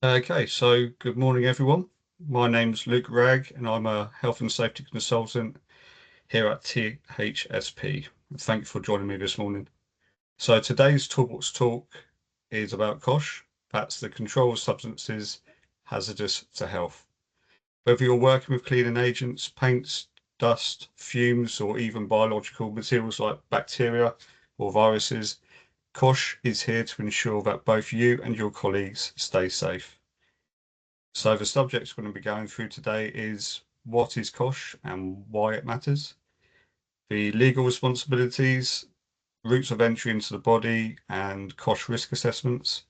Okay, so good morning, everyone. My name's Luke Wragg, and I'm a health and safety consultant here at THSP. Thank you for joining me this morning. So today's Toolbox Talk is about COSHH. That's the Control of Substances Hazardous to Health. Whether you're working with cleaning agents, paints, dust, fumes, or even biological materials like bacteria or viruses, COSHH is here to ensure that both you and your colleagues stay safe. So the subject we're going to be going through today is what is COSHH and why it matters, the legal responsibilities, routes of entry into the body and COSHH risk assessments,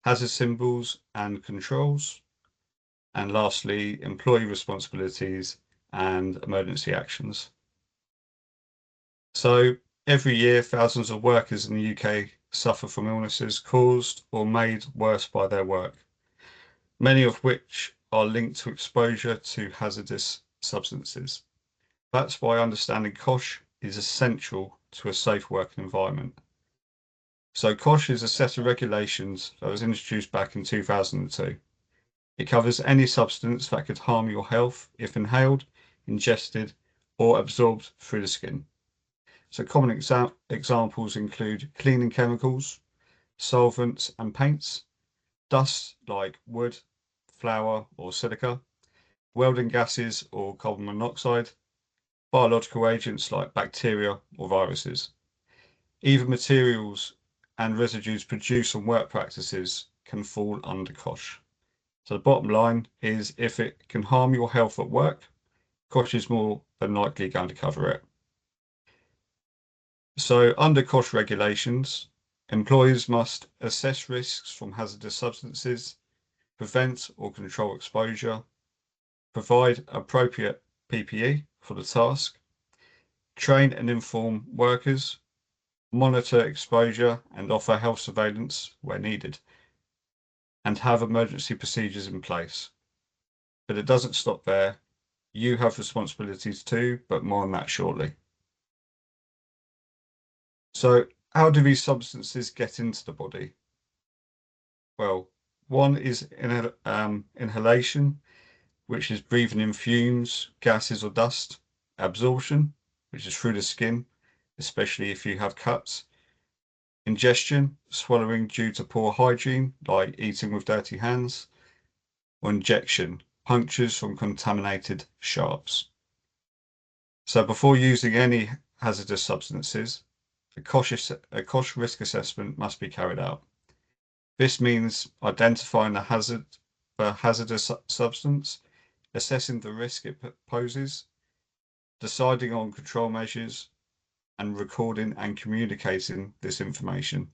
hazard symbols and controls, and lastly, employee responsibilities and emergency actions. So every year, thousands of workers in the UK suffer from illnesses caused or made worse by their work, many of which are linked to exposure to hazardous substances. That's why understanding COSHH is essential to a safe working environment. So COSHH is a set of regulations that was introduced back in 2002. It covers any substance that could harm your health if inhaled, ingested, or absorbed through the skin. So common examples include cleaning chemicals, solvents and paints, dust like wood, flour, or silica, welding gases or carbon monoxide, biological agents like bacteria or viruses. Even materials and residues produced on work practices can fall under COSHH. So the bottom line is if it can harm your health at work, COSHH is more than likely going to cover it. So under COSHH regulations, employers must assess risks from hazardous substances, prevent or control exposure, provide appropriate PPE for the task, train and inform workers, monitor exposure and offer health surveillance where needed, and have emergency procedures in place. But it doesn't stop there. You have responsibilities too, but more on that shortly. So, how do these substances get into the body? Well, one is inhalation, which is breathing in fumes, gases, or dust. Absorption, which is through the skin, especially if you have cuts. Ingestion, swallowing due to poor hygiene, like eating with dirty hands. Or injection, punctures from contaminated sharps. So before using any hazardous substances, a COSHH risk assessment must be carried out. This means identifying the hazardous substance, assessing the risk it poses, deciding on control measures, and recording and communicating this information.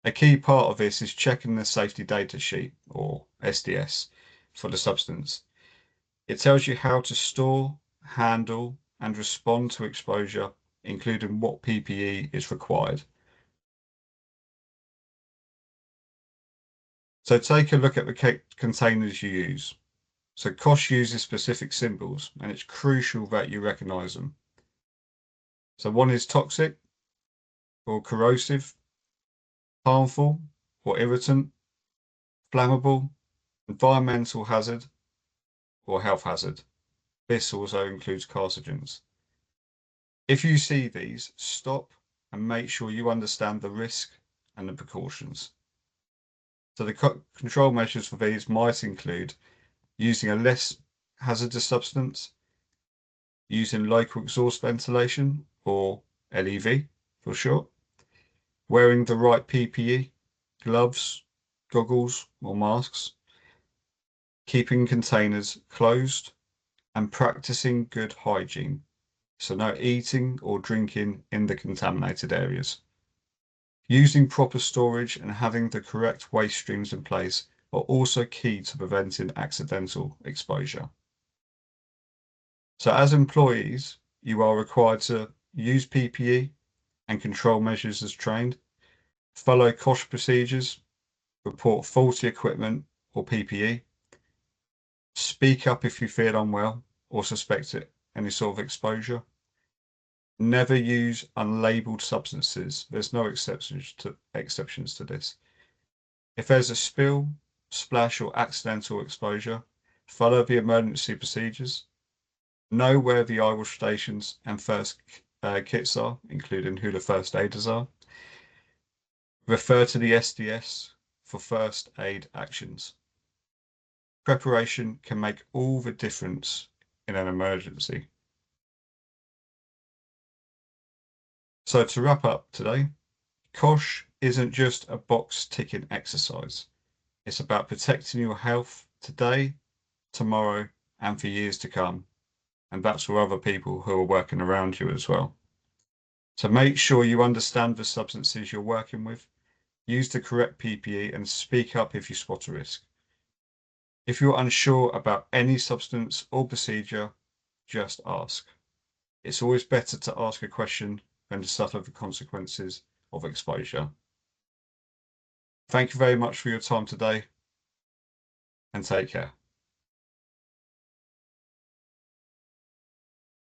A key part of this is checking the safety data sheet, or SDS, for the substance. It tells you how to store, handle, and respond to exposure, including what PPE is required. So take a look at the containers you use. So COSHH uses specific symbols, and it's crucial that you recognize them. So one is toxic or corrosive, harmful or irritant, flammable, environmental hazard, or health hazard. This also includes carcinogens. If you see these, stop and make sure you understand the risk and the precautions. So the control measures for these might include using a less hazardous substance, using local exhaust ventilation, or LEV for short, wearing the right PPE, gloves, goggles, or masks, keeping containers closed, and practicing good hygiene. So no eating or drinking in the contaminated areas. Using proper storage and having the correct waste streams in place are also key to preventing accidental exposure. So as employees, you are required to use PPE and control measures as trained, follow COSHH procedures, report faulty equipment or PPE, speak up if you feel unwell or suspect any sort of exposure. Never use unlabeled substances. There's no exceptions to this. If there's a spill, splash or accidental exposure, follow the emergency procedures, know where the eye wash stations and first kits are, including who the first aiders are, refer to the SDS for first aid actions. Preparation can make all the difference in an emergency. So to wrap up today, COSHH isn't just a box ticking exercise. It's about protecting your health today, tomorrow, and for years to come. And that's for other people who are working around you as well. So make sure you understand the substances you're working with, use the correct PPE, and speak up if you spot a risk. If you're unsure about any substance or procedure, just ask. It's always better to ask a question than to suffer the consequences of exposure. Thank you very much for your time today, and take care.